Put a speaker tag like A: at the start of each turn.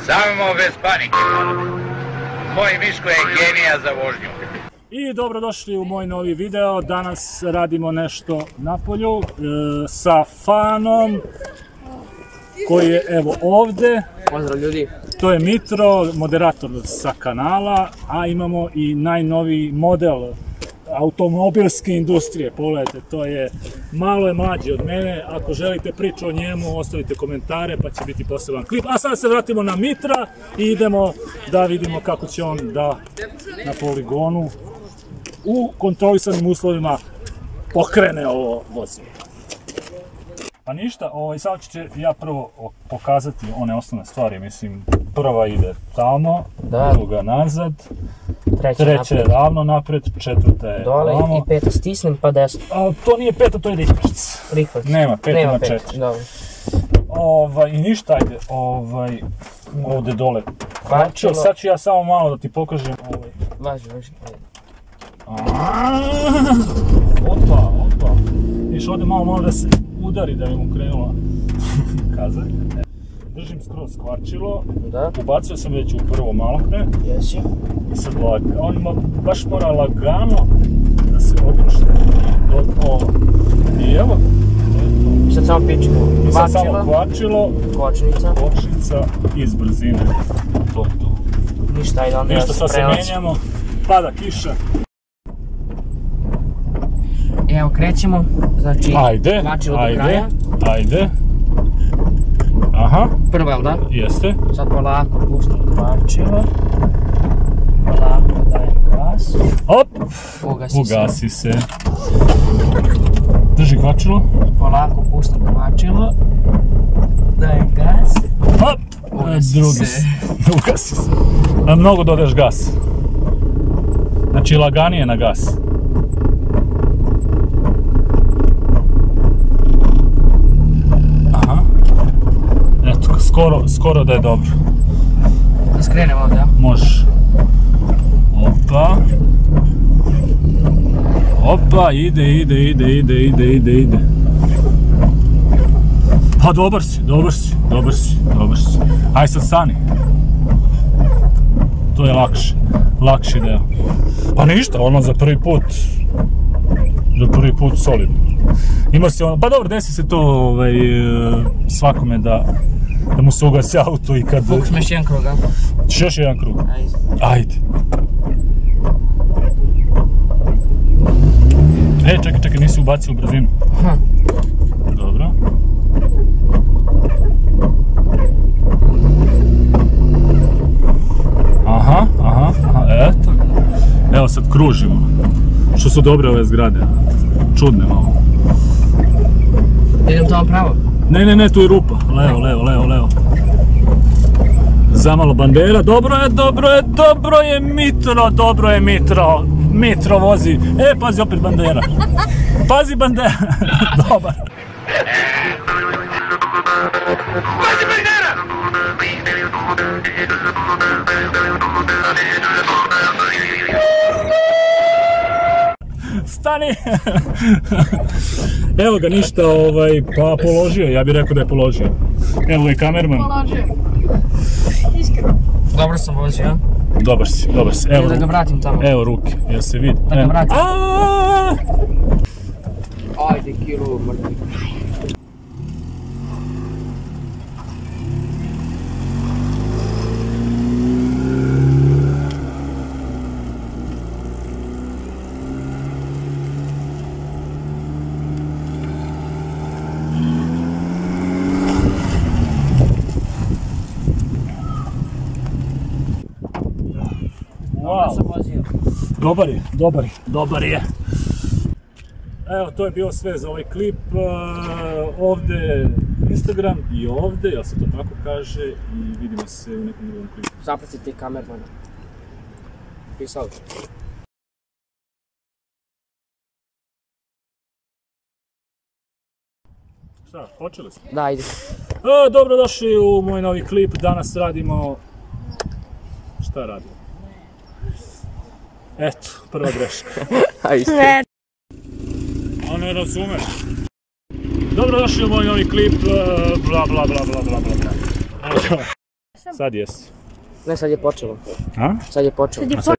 A: Samo bez panike. Moj Miško je genija za vožnju.
B: I dobrodošli u moj novi video. Danas radimo nešto na polju sa Fanom koji je evo ovdje.
C: Pozdrav ljudi.
B: To je Mitro, moderator sa kanala, a imamo i najnoviji model automobilske industrije. Pogledajte, to je malo je mlađi od mene. Ako želite priču o njemu, ostavite komentare pa će biti poseban klip. A sad se vratimo na Mitra i idemo da vidimo kako će on da na poligonu u kontrolisanim uslovima pokrene ovo vozilo. Pa ništa, samo ću ja prvo pokazati one osnovne stvari, mislim, prva ide tamo, druga nazad, treća je ravno napred, četvrta je
C: dole
B: vamo.
C: I peta stisnem pa desno.
B: To nije peta, to je rikverc. Nema, peta ima četiri. I ništa, ajde, ovdje dole kvačilo. Sad ću ja samo malo da ti pokažem.
C: Važi.
B: Opa. Viš ovdje malo da se udari da bi mu krenula kazak. Držim skroz kvačilo, ubacio sam već u prvo malokne. I sad on ima, baš mora lagano da se opušte. I evo.
C: I sad samo pičimo.
B: I sad samo kvačilo, kočnica iz brzine. To.
C: Ništa, ajde onda
B: sad se menjamo, pada kiša.
C: Evo krećemo, znači kvačilo do kraja.
B: Ajde. Aha.
C: Prva, jel da?
B: Jeste.
C: Sad polako pustim kvačilo. Polako dajem gas.
B: Hop! Ugasi se. Drži kvačilo. Polako
C: pustim kvačilo. Dajem gas.
B: Hop! Ugasi se. Mnogo dodaš gas. Znači laganije na gas. Skoro da je dobro.
C: Da skrenemo ovdje, ja?
B: Možeš. Opa, ide. Pa dobar si. Aj sad stani. To je lakši deo. Pa ništa, ono za prvi put solidno. Ima se ono, pa dobro, desi se to svakome da mu se ugasi auto i kad...
C: Fukšme još jedan krug, a?
B: Još jedan krug. Ajde. Čekaj, nisi ubacio u brzinu. Dobro. Aha, eto. Evo sad kružimo. Što su dobre ove zgrade. Čudne malo.
C: Idem tamo pravo?
B: Ne, tu je rupa. Levo. Zamalo bandera. Dobro je Mitro. Mitro vozi. Pazi opet bandera. Dobar.
A: Pazi bandera!
B: Stani! Evo ga, ništa, pa položio, ja bih rekao da je položio. Evo je kamerman.
D: Položio. Iskreno.
C: Dobro sam vozio, ja?
B: Dobar si.
C: Evo da ga vratim tamo.
B: Evo ruke, jel se vidi?
C: Da ga vratim. Ajde, kilo mrtvi.
B: Dobar je. Evo, to je bilo sve za ovaj klip. Ovdje Instagram i ovdje, jel se to tako kaže, i vidimo se u nekom drugom klipu.
C: Zapratite kamermana. Peace out.
B: Šta, počeli smo?
C: Da, ajde.
B: Dobrodošli u moj novi klip. Danas radimo... Šta radimo? Eto, prva greška.
C: Ajde.
B: A ne razumeš. Dobrodošli u moj novi klip, bla.
D: Jesam.
B: Sad jesi.
C: Ne, sad je počelo.
B: A?
C: Sad je počelo.
D: Sad je